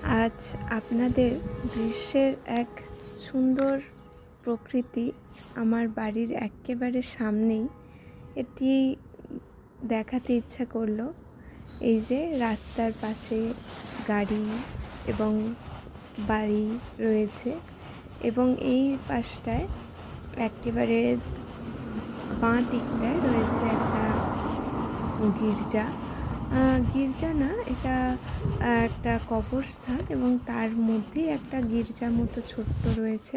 আজ আপনাদের গ্রীষ্মের এক সুন্দর প্রকৃতি আমার বাড়ির একেবারে সামনেই এটি দেখাতে ইচ্ছা করলো। এই যে রাস্তার পাশে গাড়ি এবং বাড়ি রয়েছে এবং এই পাশটায় একেবারে বাঁ দিকটায় রয়েছে একটা গির্জা। গির্জা না, এটা একটা কবরস্থান এবং তার মধ্যেই একটা গির্জা মতো ছোট্ট রয়েছে।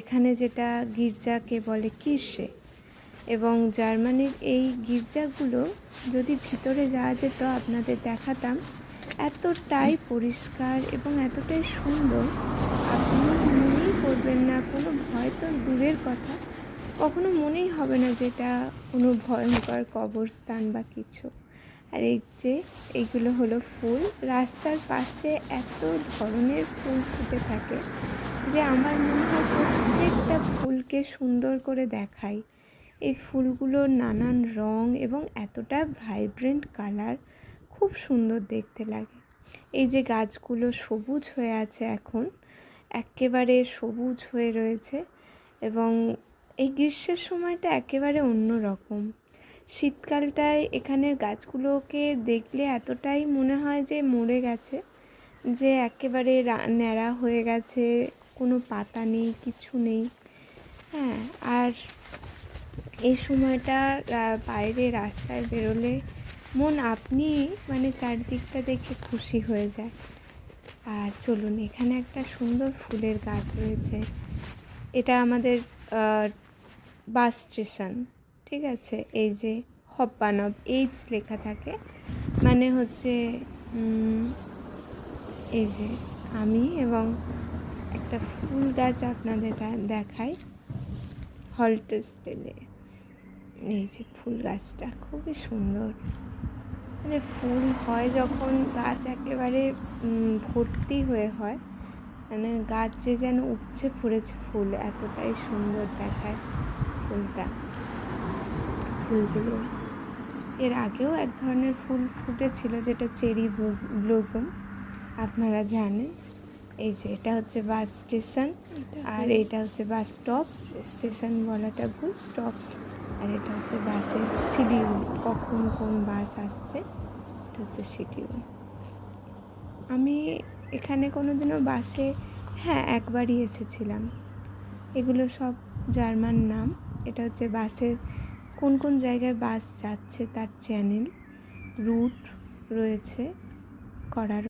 এখানে যেটা গির্জাকে বলে কির্শে। এবং জার্মানির এই গির্জাগুলো যদি ভিতরে যাওয়া যেত আপনাদের দেখাতাম, এতটাই পরিষ্কার এবং এতটাই সুন্দর, আপনি মনেই করবেন না, কোনো ভয় তো দূরের কথা, কখনো মনেই হবে না যে এটা কোনো ভয়ঙ্কর কবরস্থান বা কিছু। আর এই যে এইগুলো হলো ফুল, রাস্তার পাশে এত ধরনের ফুল ফুটে থাকে যে আমার মনে হয় প্রত্যেকটা ফুলকে সুন্দর করে দেখাই। এই ফুলগুলোর নানান রং এবং এতটা ভাইব্রেন্ট কালার, খুব সুন্দর দেখতে লাগে। এই যে গাছগুলো সবুজ হয়ে আছে, এখন একেবারে সবুজ হয়ে রয়েছে এবং এই গ্রীষ্মের সময়টা একেবারে অন্য রকম। শীতকালটায় এখানের গাছগুলোকে দেখলে এতটাই মনে হয় যে মরে গেছে, যে একেবারে ন্যাড়া হয়ে গেছে, কোনো পাতা নেই, কিছু নেই। হ্যাঁ, আর এই সময়টা বাইরে রাস্তায় বেরোলে মন আপনি চারদিকটা দেখে খুশি হয়ে যায়। আর চলুন, এখানে একটা সুন্দর ফুলের গাছ রয়েছে। এটা আমাদের বাস স্টেশন, ঠিক আছে। এই যে হপ্পানব এইচ লেখা থাকে, মানে হচ্ছে এই যে আমি এবং একটা ফুল গাছ আপনাদের দেখাই হল্টেস্টেলে। এই যে ফুল গাছটা খুবই সুন্দর, ফুল হয় যখন গাছ একেবারে ভর্তি হয়ে হয়, গাছ যে যেন উপচে পড়েছে ফুল, এতটাই সুন্দর দেখায় ফুলগুলো। এর আগেও এক ধরনের ফুল ফুটেছিল যেটা চেরি ব্লসম, আপনারা জানেন। এই যে এটা হচ্ছে বাস স্টেশন, আর এটা হচ্ছে বাস স্টপ। স্টেশন বলাটা ভুল, স্টপ। আর এটা হচ্ছে বাসের শিডিউল, কখন কোন বাস আসছে, এটা হচ্ছে শিডিউল। আমি এখানে কোনোদিনও বাসে, হ্যাঁ, একবারই এসেছিলাম। এগুলো সব জার্মান নাম। এটা হচ্ছে বাসের কোন কোন জায়গায় বাস যাচ্ছে তার চ্যানেল, রুট রয়েছে করার।